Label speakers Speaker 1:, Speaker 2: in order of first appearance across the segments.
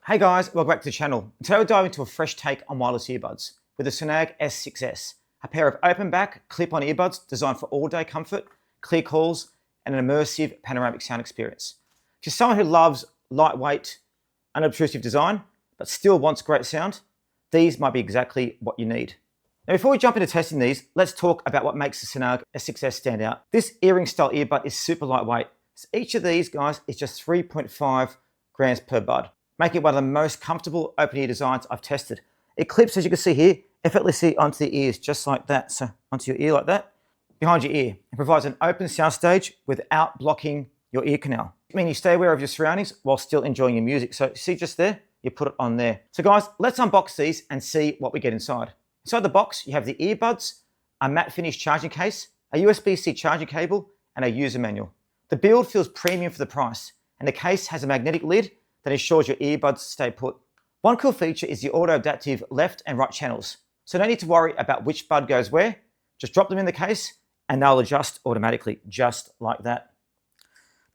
Speaker 1: Hey guys, welcome back to the channel. Today we're diving into a fresh take on wireless earbuds with the Sanag S6S, a pair of open back, clip-on earbuds designed for all-day comfort, clear calls, and an immersive panoramic sound experience. If you're someone who loves lightweight, unobtrusive design, but still wants great sound, these might be exactly what you need. Now before we jump into testing these, let's talk about what makes the Sanag S6S stand out. This earring style earbud is super lightweight. So each of these guys is just 3.5 grams per bud, making it one of the most comfortable open ear designs I've tested. It clips, as you can see here, effortlessly onto the ears, just like that. So onto your ear like that, behind your ear. It provides an open soundstage without blocking your ear canal. I mean, you stay aware of your surroundings while still enjoying your music. So see just there, you put it on there. So guys, let's unbox these and see what we get inside. Inside the box, you have the earbuds, a matte finish charging case, a USB-C charging cable, and a user manual. The build feels premium for the price, and the case has a magnetic lid that ensures your earbuds stay put. One cool feature is the auto-adaptive left and right channels. So no need to worry about which bud goes where. Just drop them in the case and they'll adjust automatically, just like that.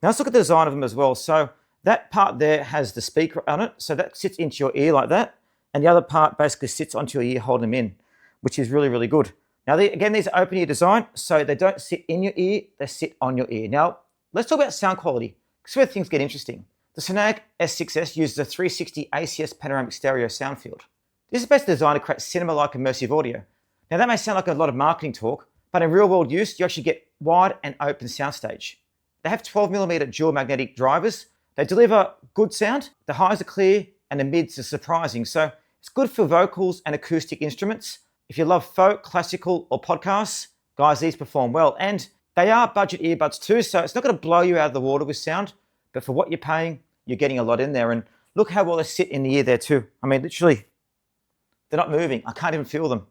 Speaker 1: Now let's look at the design of them as well. So that part there has the speaker on it. So that sits into your ear like that. And the other part basically sits onto your ear, holding them in, which is really, really good. Now, again, these are open ear design, so they don't sit in your ear, they sit on your ear. Now, let's talk about sound quality, because where things get interesting. The Sanag S6S uses a 360 ACS panoramic stereo sound field. This is best designed to create cinema-like immersive audio. Now that may sound like a lot of marketing talk, but in real-world use, you actually get wide and open soundstage. They have 12mm dual magnetic drivers. They deliver good sound. The highs are clear and the mids are surprising. So it's good for vocals and acoustic instruments. If you love folk, classical, or podcasts, guys, these perform well. And they are budget earbuds too, so it's not going to blow you out of the water with sound. But for what you're paying, you're getting a lot in there. And look how well they sit in the ear there too. I mean, literally, they're not moving. I can't even feel them.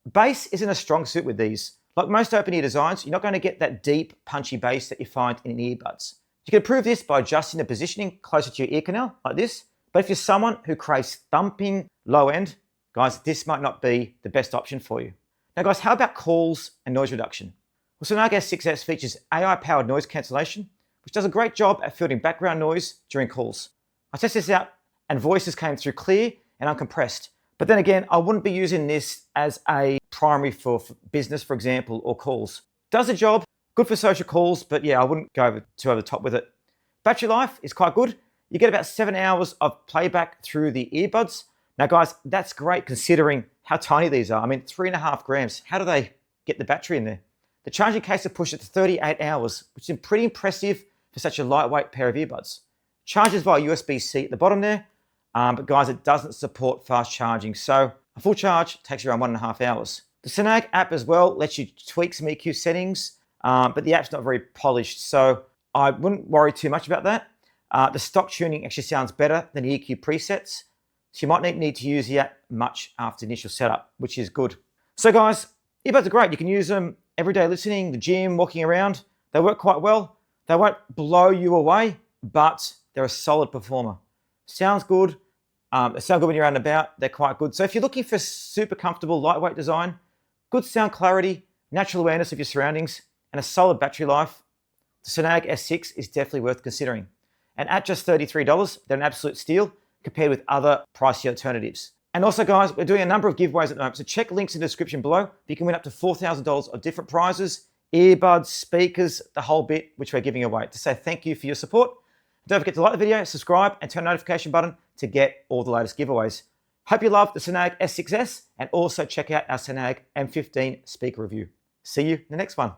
Speaker 1: Bass isn't a strong suit with these. Like most open ear designs, you're not going to get that deep, punchy bass that you find in earbuds. You can improve this by adjusting the positioning closer to your ear canal, like this. But if you're someone who craves thumping low end, guys, this might not be the best option for you. Now guys, how about calls and noise reduction? Well, Sanag S6S features AI-powered noise cancellation, which does a great job at filtering background noise during calls. I tested this out and voices came through clear and uncompressed. But then again, I wouldn't be using this as a primary for business, for example, or calls. Does the job, good for social calls, but yeah, I wouldn't go too over the top with it. Battery life is quite good. You get about 7 hours of playback through the earbuds. Now guys, that's great considering how tiny these are. I mean, 3.5 grams. How do they get the battery in there? The charging case will push it to 38 hours, which is pretty impressive for such a lightweight pair of earbuds. Charges via USB-C at the bottom there, but guys, it doesn't support fast charging. So a full charge takes around 1.5 hours. The Sanag app as well lets you tweak some EQ settings, but the app's not very polished. So I wouldn't worry too much about that. The stock tuning actually sounds better than the EQ presets. So you might need to use the app much after the initial setup, which is good. So guys, earbuds are great. You can use them everyday listening, the gym, walking around. They work quite well. They won't blow you away, but they're a solid performer. Sounds good. They sound good when you're out and about. They're quite good. So if you're looking for super comfortable, lightweight design, good sound clarity, natural awareness of your surroundings, and a solid battery life, the Sanag S6 is definitely worth considering. And at just $33, they're an absolute steal compared with other pricey alternatives. And also guys, we're doing a number of giveaways at the moment, so check links in the description below. You can win up to $4,000 of different prizes, earbuds, speakers, the whole bit, which we're giving away. To say thank you for your support. Don't forget to like the video, subscribe, and turn the notification button to get all the latest giveaways. Hope you love the Sanag S6S, and also check out our Sanag M15 speaker review. See you in the next one.